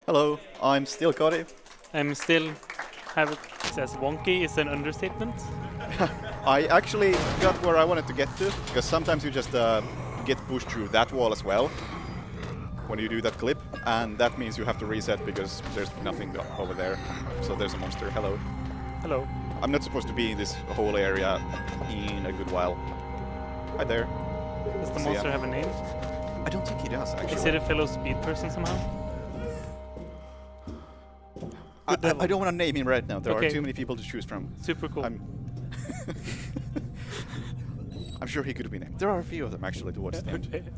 Hello, I'm still Cody. I'm still have it says wonky is an understatement. I actually got where I wanted to get to, because sometimes you just get pushed through that wall as well when you do that clip, and that means you have to reset because there's nothing over there. So there's a monster. Hello. Hello. I'm not supposed to be in this whole area in a good while. Hi there. Does the See monster ya. have a name? I don't think he does, actually. Is it a fellow speed person somehow? I don't want to name him right now. There Okay. are too many people to choose from. Super cool. I'm sure he could be named. There are a few of them actually towards the end.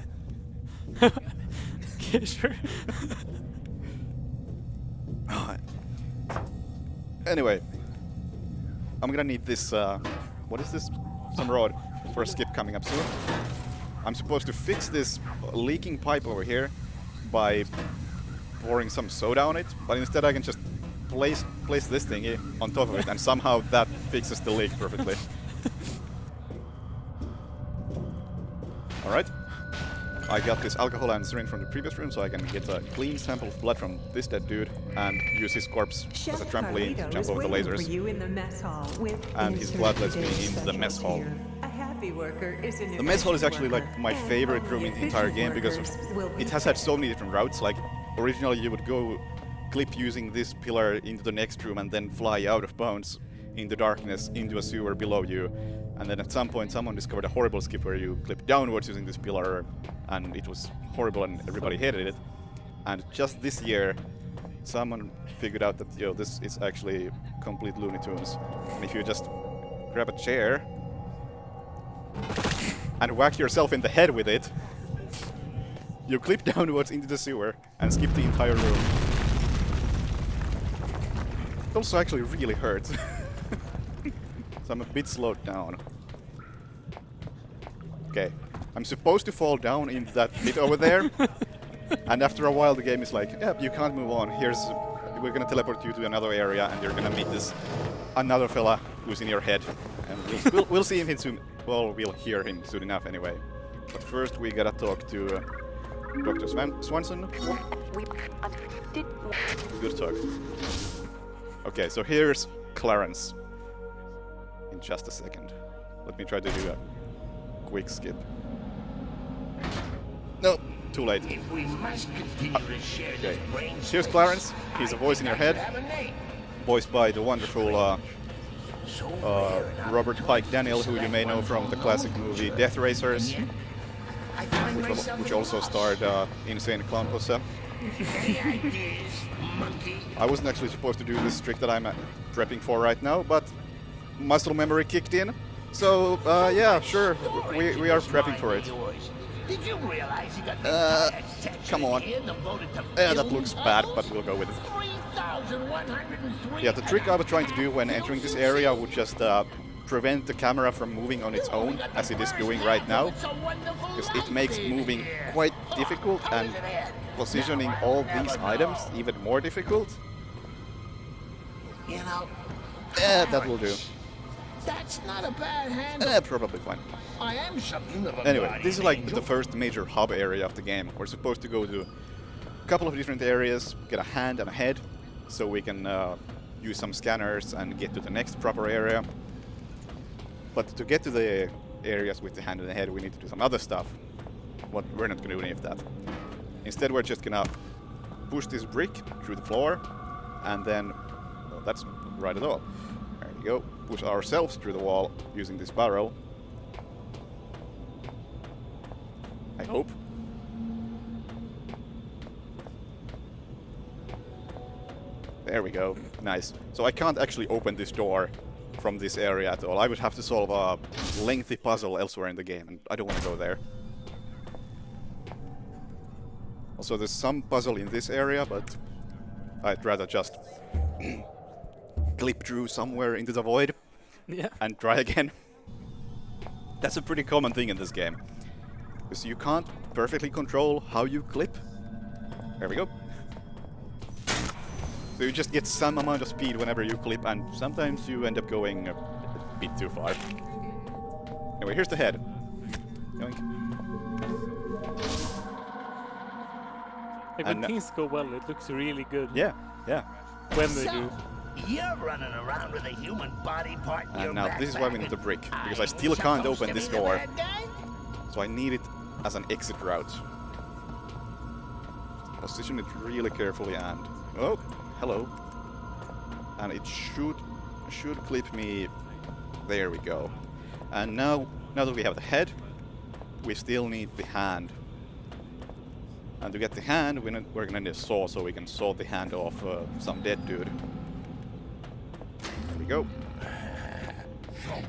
Okay, sure. Anyway, I'm gonna need this, what is this? Some rod for a skip coming up soon. I'm supposed to fix this leaking pipe over here by pouring some soda on it, but instead I can just place this thingy on top of it, and somehow that fixes the leak perfectly. Alright. I got this alcohol and syringe from the previous room, so I can get a clean sample of blood from this dead dude and use his corpse as a trampoline to jump over the lasers. And his blood lets me into the mess hall. The mess hall is actually like my favorite room in the entire game because it has had so many different routes. Like originally you would go clip using this pillar into the next room and then fly out of bounds in the darkness into a sewer below you. And then at some point someone discovered a horrible skip where you clip downwards using this pillar, and it was horrible and everybody hated it. And just this year someone figured out that, yo, this is actually complete Looney Tunes. And if you just grab a chair and whack yourself in the head with it, you clip downwards into the sewer and skip the entire room. It also actually really hurts. So I'm a bit slowed down. Okay, I'm supposed to fall down into that pit over there, and after a while the game is like, yep, you can't move on. We're gonna teleport you to another area, and you're gonna meet another fella who's in your head, and we'll see him soon. Well, we'll hear him soon enough anyway. But first we gotta talk to Dr. Swanson. Good talk. Okay, so here's Clarence. In just a second. Let me try to do a quick skip. No, too late. Okay. Here's Clarence. He's a voice in your head. Voiced by the wonderful Robert Pike Daniel, who you may know from the classic movie Death Racers, which also starred Insane Clown Posse. I wasn't actually supposed to do this trick that I'm prepping for right now, but muscle memory kicked in. So, yeah, sure, we are prepping for it. Come on. Yeah, that looks bad, but we'll go with it. Yeah, the trick I was trying to do when entering this area would just prevent the camera from moving on its own, as it is doing right now, because it makes moving quite difficult and positioning all these items even more difficult. Yeah, that will do. That's not a bad handle. Probably fine. I am something of a Anyway, this is like angel. the first major hub area of the game. We're supposed to go to a couple of different areas, get a hand and a head, so we can use some scanners and get to the next proper area. But to get to the areas with the hand and the head, we need to do some other stuff. But we're not going to do any of that. Instead, we're just going to push this brick through the floor, and then, well, that's not right at all. There we go. Push ourselves through the wall using this barrel. I hope. There we go. Nice. So I can't actually open this door from this area at all. I would have to solve a lengthy puzzle elsewhere in the game, and I don't want to go there. Also, there's some puzzle in this area, but I'd rather just clip through somewhere into the void. Yeah. And try again. That's a pretty common thing in this game, because you can't perfectly control how you clip. There we go. So you just get some amount of speed whenever you clip, and sometimes you end up going a bit too far. Anyway, here's the head. Yoink. Like when things go well, it looks really good. Yeah, yeah. When they do. You're running around with a human body part in your And now this is why we need the brick, because I still can't open this door. So I need it as an exit route. Position it really carefully and... Oh, hello. And it should clip me... There we go. And now that we have the head, we still need the hand. And to get the hand, we're gonna need a saw so we can saw the hand off some dead dude. There we go.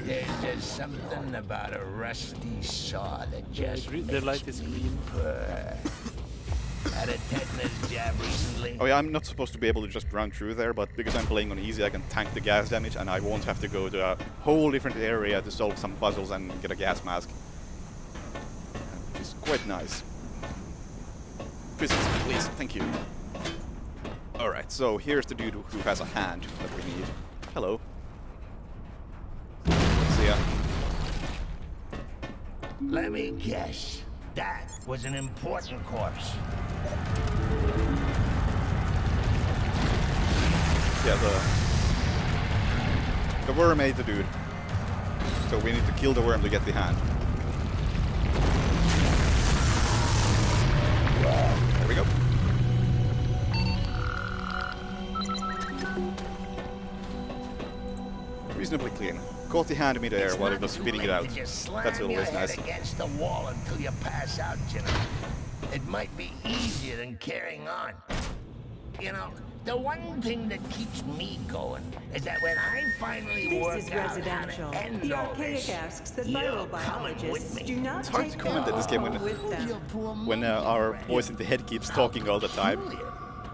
There's just something about a rusty saw that just The light is green. Had a tetanus jab recently. Oh yeah, I'm not supposed to be able to just run through there, but because I'm playing on easy, I can tank the gas damage and I won't have to go to a whole different area to solve some puzzles and get a gas mask. Which is quite nice. Physics, please, thank you. Alright, so here's the dude who has a hand that we need. Hello. See ya. Let me guess. That was an important corpse. Yeah, the worm ate the dude. So we need to kill the worm to get the hand. There we go. Reasonably clean. Caught the hand midair while it was spitting it out. That's always nice. Against the wall until you pass out, you know. It might be easier than carrying on. You know, the one thing that keeps me going is that when I finally work out how to end all this, you're coming with me. It's hard to comment at this game when our voice in the head keeps talking all the time.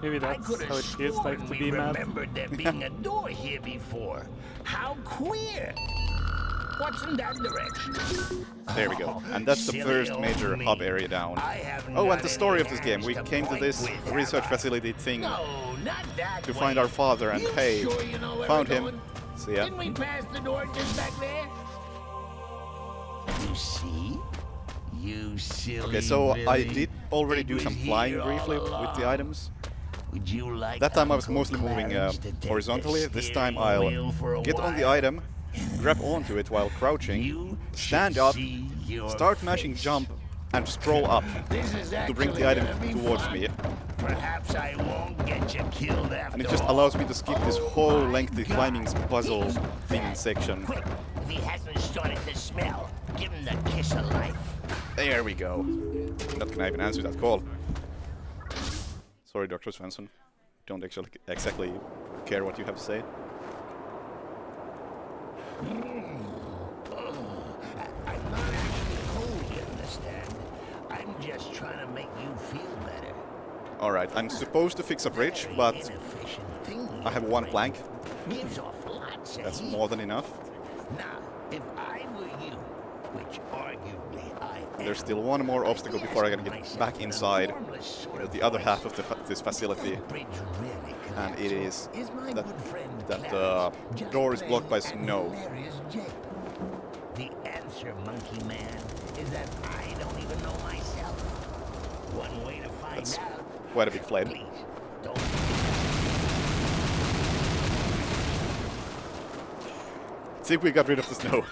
Maybe that's how it feels like to be mad. Remembered there being a door here before. How queer! What's in that direction? There we go. And that's the first major hub area down. Oh, and the story of this game. We came to this research facility thing to find our father, and hey, found him. See ya. Didn't we pass the door just back there? You see? You silly Okay, so I Billy. did already It do was some flying here briefly all with the along. items. Would you like That time I was Uncle mostly moving Clarence to take horizontally. the This time steering wheel I'll for a get on the while? item, grab onto it while crouching, You stand should up, see your start mashing face. jump, and scroll up This is to bring the actually item gonna be towards fun. me. Perhaps I won't get you killed after And it just all. allows me to skip this Oh whole my lengthy God. climbing puzzle He's thing back. section. Quick, if he hasn't started to smell, give him the kiss of life. There we go. Not gonna even answer that call. Sorry, Dr. Svensson. Don't actually exactly care what you have to say. I'm not actually cold, you understand? I'm just trying to make you feel better. Alright, I'm supposed to fix a bridge, Very but inefficient thing, I have one plank. gives off lots of That's heat. more than enough. Now, if I were you, which arguably I am, There's still one more obstacle before I can get back inside the other half of this facility. And it is that the door is blocked by snow. The answer, monkey man, is that I don't even know myself. One way to find That's out. quite a big flame. Please, don't. See if we got rid of the snow.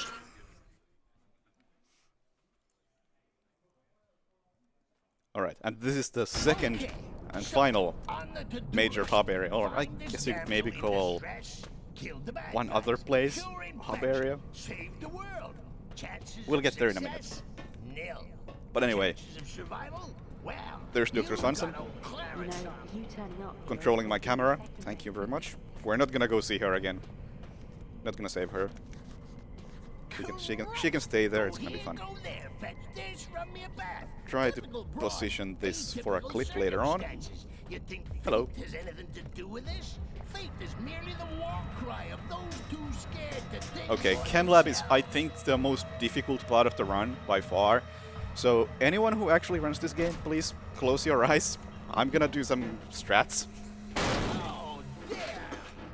Alright, and this is the second Okay, and so final on the to-do major list, hub area. Or I find this guess you could damsel maybe in call distress, kill the bad one guys, other place cure hub infection, area. save the world. Chances We'll of get there in a minute. success, nil. But anyway, Chances of survival? Well, there's Dr. you've Swanson. got old Clarence on. Controlling my camera. Thank you very much. We're not gonna go see her again. Not gonna save her. She can stay there. It's gonna be fun. Go there, fetch this, rub me a bath. Try to Typical broad, position this for a atypical clip later on. circumstances. You think Hello. fate has anything to do with this? Fate is merely the war cry of those too scared to think Okay, for Chem Lab is, themselves. I think, the most difficult part of the run by far. So anyone who actually runs this game, please close your eyes. I'm gonna do some strats. Oh, there.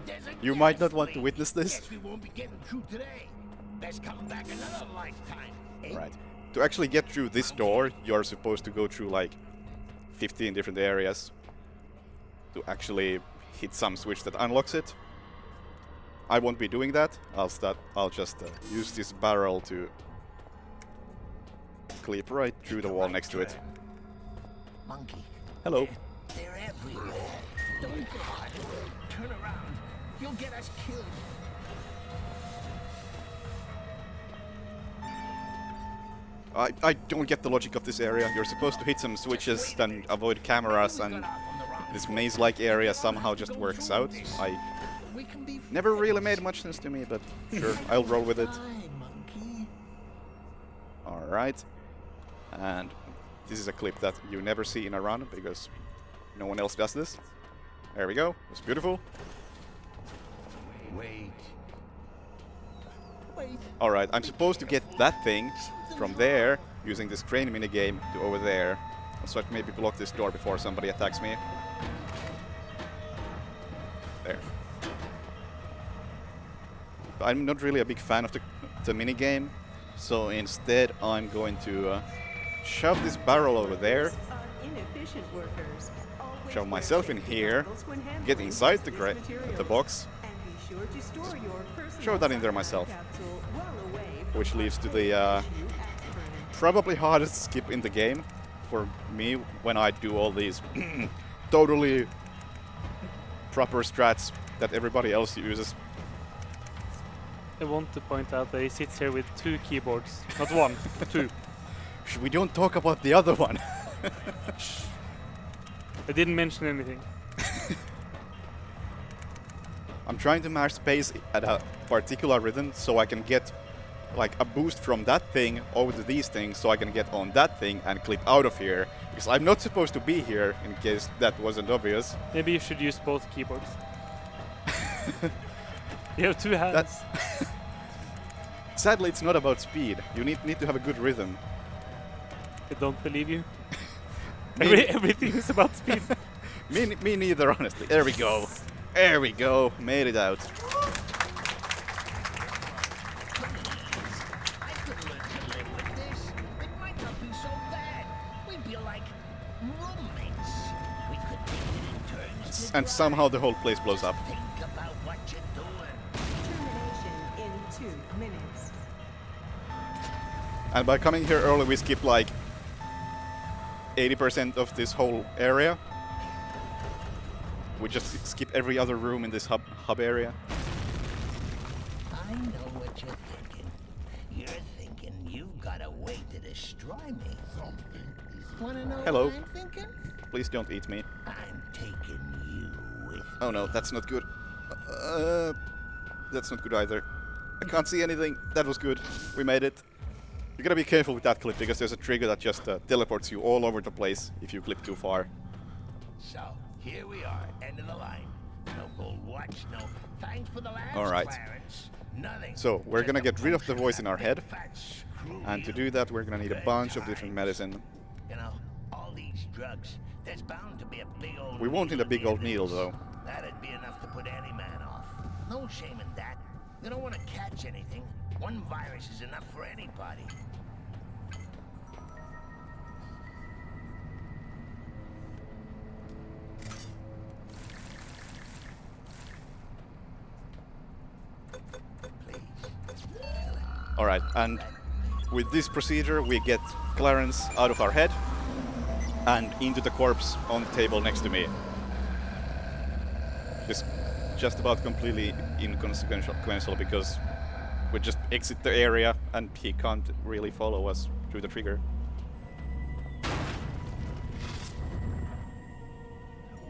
There's a You might gas not want to leak. witness this. Guess we won't be getting through today. Best come back another lifetime. Eh? Right. To actually get through this door, you're supposed to go through like 15 different areas. to actually hit some switch that unlocks it. I won't be doing that. I'll just use this barrel to clip right through the wall next to it. Monkey. Hello. They're everywhere. Don't go on. Turn around. You'll get us killed. I don't get the logic of this area. You're supposed to hit some switches, then avoid cameras, and this maze-like area somehow just works out. Never really made much sense to me, but sure, I'll roll with it. Alright. And this is a clip that you never see in a run, because no one else does this. There we go. It's beautiful. Wait. Alright, I'm supposed to get that thing from there, using this crane minigame, to over there. So I can maybe block this door before somebody attacks me. There. I'm not really a big fan of the minigame, so instead I'm going to shove this barrel over there, shove myself in here, get inside the box, shove that in there myself, which leads to the probably hardest skip in the game for me when I do all these totally proper strats that everybody else uses. I want to point out that he sits here with 2 keyboards, not 1, 2. We don't talk about the other one. I didn't mention anything. I'm trying to mash space at a particular rhythm so I can get like a boost from that thing over to these things so I can get on that thing and clip out of here. Because I'm not supposed to be here, in case that wasn't obvious. Maybe you should use both keyboards. You have 2 hands. Sadly, it's not about speed. You need to have a good rhythm. I don't believe you. Everything is about speed. me neither, honestly. There we go. There we go. Made it out. And somehow the whole place blows up. Think about what you're doing. Termination in 2 minutes. And by coming here early, we skip like 80% of this whole area. We just skip every other room in this hub area. I know what you're thinking. You're thinking you've got a way to destroy me. Wanna know Hello. what I'm thinking? Please don't eat me. I'm taking you with Oh no, that's not good. That's not good either. I can't see anything. That was good. We made it. You gotta be careful with that clip, because there's a trigger that just teleports you all over the place if you clip too far. So, here we are, end of the line. No gold watch, no thanks for the last Alright. Clarence. Nothing. So, we're gonna Just get a rid of the bunch voice in our that head. big fat screw And to you. do that, we're gonna need a Good bunch of different times. medicine. You know, all these drugs, there's bound to be a big old We won't need a big old needle, this. though. That'd be enough to put any man off. No shame in that. You don't want to catch anything. One virus is enough for anybody. Alright, and with this procedure, we get Clarence out of our head and into the corpse on the table next to me. Just about completely inconsequential, because we just exit the area and he can't really follow us through the trigger.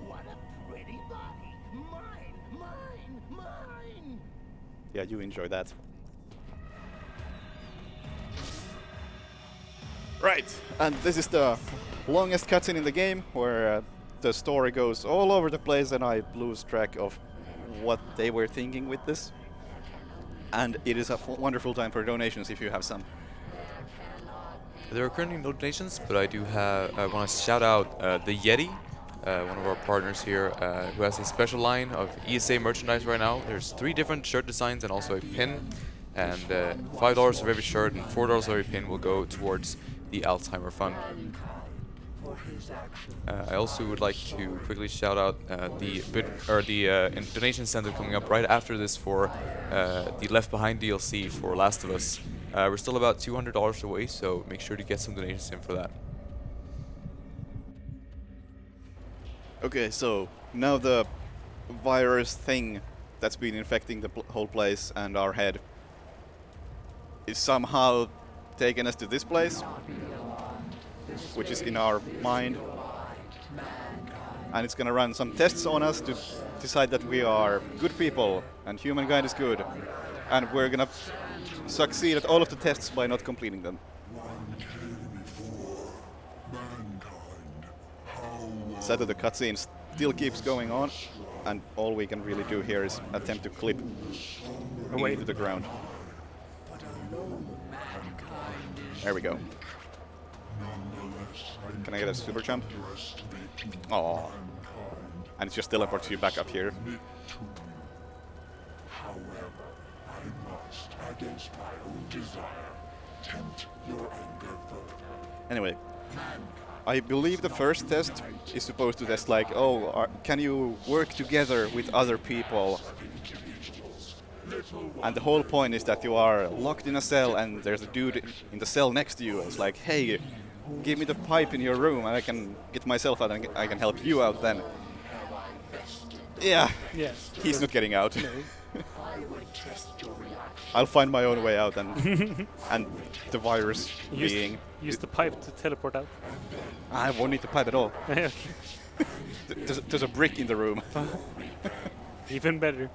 What a pretty body. Mine. Yeah, you enjoy that. Right, and this is the longest cutscene in the game, where the story goes all over the place and I lose track of what they were thinking with this. And it is a wonderful time for donations if you have some. There are currently no donations, but I do have. I want to shout out the Yeti, one of our partners here, who has a special line of ESA merchandise right now. There's 3 different shirt designs and also a pin, and $5 of every shirt and $4 of every pin will go towards the Alzheimer Fund. I also would like to quickly shout out the donation center coming up right after this for the Left Behind DLC for Last of Us. We're still about $200 away, so make sure to get some donations in for that. Okay, so now the virus thing that's been infecting the whole place and our head is somehow taking us to this place, which is in our mind, and it's gonna run some tests on us to decide that we are good people and humankind is good, and we're gonna succeed at all of the tests by not completing them. Sadly, the cutscene still keeps going on, and all we can really do here is attempt to clip away to the ground. There we go. Can I get a super jump? Oh, and it just teleports you back up here. Anyway, I believe the first test is supposed to test like, oh, can you work together with other people? And the whole point is that you are locked in a cell and there's a dude in the cell next to you. It's like, hey, give me the pipe in your room and I can get myself out and I can help you out then. Yeah, he's not getting out. No. I'll find my own way out and and the virus being... Use the pipe to teleport out. I won't need the pipe at all. Okay. There's a brick in the room. Even better.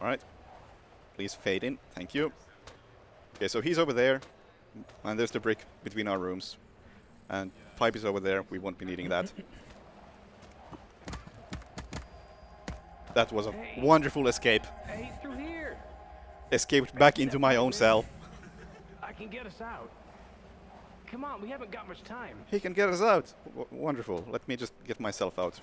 Alright. Please fade in. Thank you. Okay, so he's over there. And there's the brick between our rooms. And pipe is over there. We won't be needing that. That was a wonderful escape. Hey, through here. Escaped back into my own cell. I can get us out. Come on, we haven't got much time. He can get us out. Wonderful. Let me just get myself out.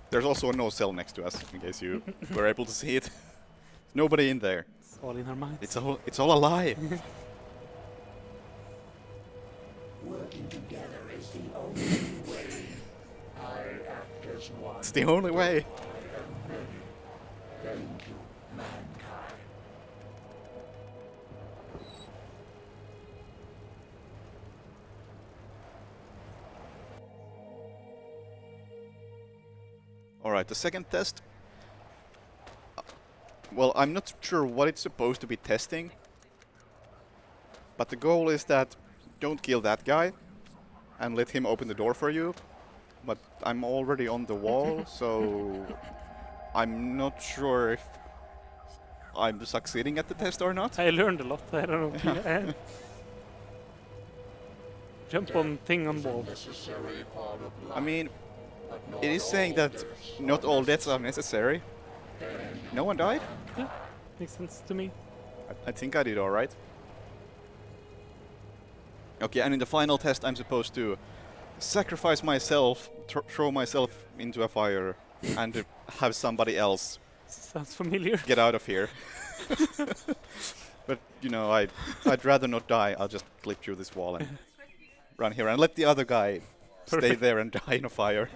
There's also no cell next to us, in case you were able to see it. There's nobody in there. It's all in our minds. It's all a lie. Working together is the only way. I act as one. It's the only way. Thank you, mankind. Alright, the second test. Well, I'm not sure what it's supposed to be testing. But the goal is that don't kill that guy and let him open the door for you. But I'm already on the wall, so I'm not sure if I'm succeeding at the test or not. I learned a lot. I don't know. Jump on thing on ball. I mean, it is saying that not all deaths are necessary. No one died? Yeah, makes sense to me. I think I did alright. Okay, and in the final test I'm supposed to sacrifice myself, throw myself into a fire, and have somebody else Sounds familiar. get out of here. But, you know, I'd rather not die. I'll just clip through this wall and run here and let the other guy stay there and die in a fire.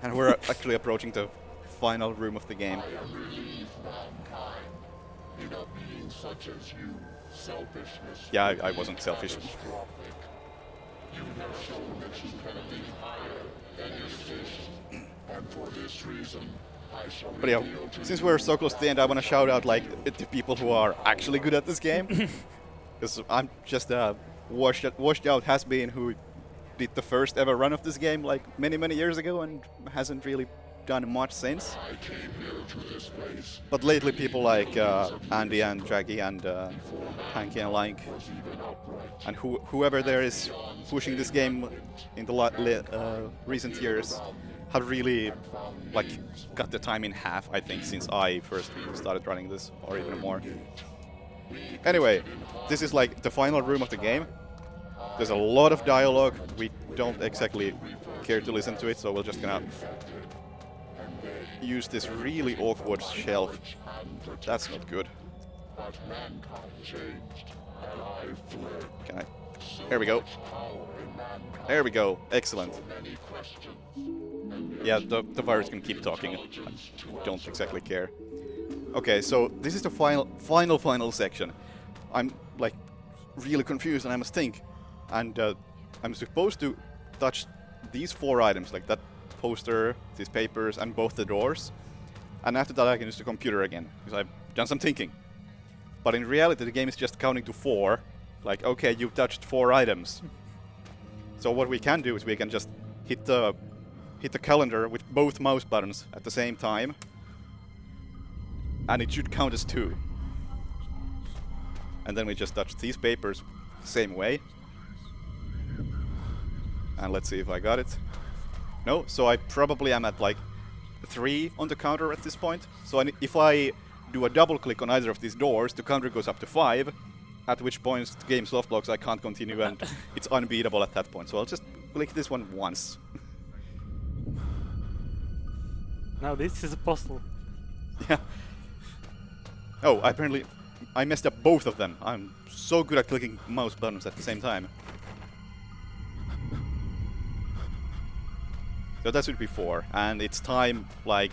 And we're actually approaching the final room of the game. Yeah, I wasn't selfish. But yeah, since we're so close to the end, I want to shout out like the people who are actually good at this game. Because I'm just a washed out has-been who did the first ever run of this game like many years ago and hasn't really done much since. But lately people like Andy and Jaggy and Hanky and Lank and whoever there is pushing this game in the recent years have really like cut the time in half, I think, since I first started running this, or even more. Anyway, this is like the final room of the game. There's a lot of dialogue. We don't exactly care to listen to it, so we're just gonna use this really awkward shelf. That's not good. Can I? There we go. There we go. Excellent. Yeah, the virus can keep talking. I don't exactly care. Okay, so this is the final section. I'm like really confused and I must think. And I'm supposed to touch these 4 items, like that poster, these papers, and both the doors. And after that I can use the computer again, because I've done some thinking. But in reality the game is just counting to 4. Like, okay, you've touched 4 items. So what we can do is we can just hit the calendar with both mouse buttons at the same time. And it should count as 2. And then we just touch these papers the same way. And let's see if I got it. No, so I probably am at like 3 on the counter at this point. So if I do a double click on either of these doors, the counter goes up to 5. At which point the game soft blocks, I can't continue and it's unbeatable at that point. So I'll just click this one once. Now this is a puzzle. Yeah. Oh, apparently I messed up both of them. I'm so good at clicking mouse buttons at the same time. So that should be 4, and it's time, like,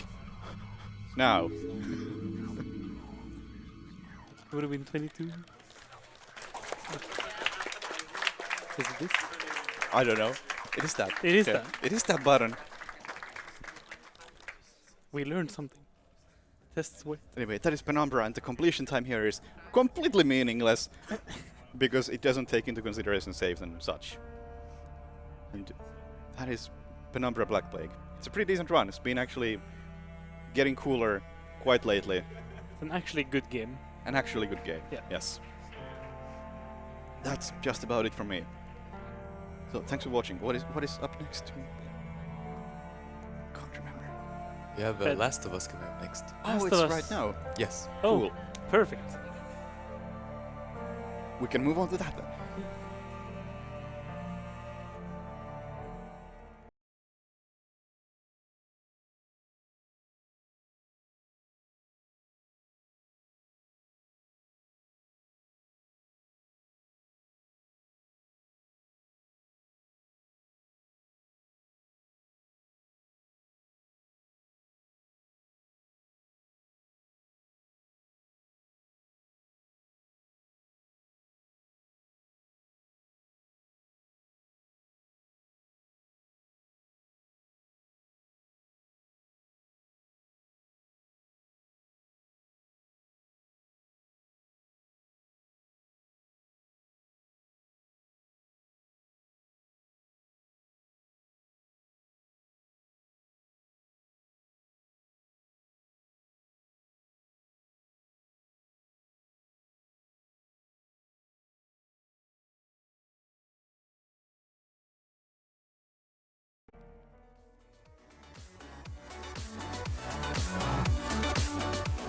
now. Would have been 22. Is it this? I don't know. It is that. It is Okay. that. It is that button. We learned something. Tests way. Anyway, that is Penumbra, and the completion time here is completely meaningless because it doesn't take into consideration saves and such. And that is Penumbra Black Plague. It's a pretty decent run. It's been actually getting cooler quite lately. It's an actually good game. An actually good game. Yeah. Yes. That's just about it from me. So thanks for watching. What is up next? Can't remember. You have Last of Us coming up next. Oh, Last it's of Us. right now. Yes. Oh, Cool. perfect. We can move on to that then.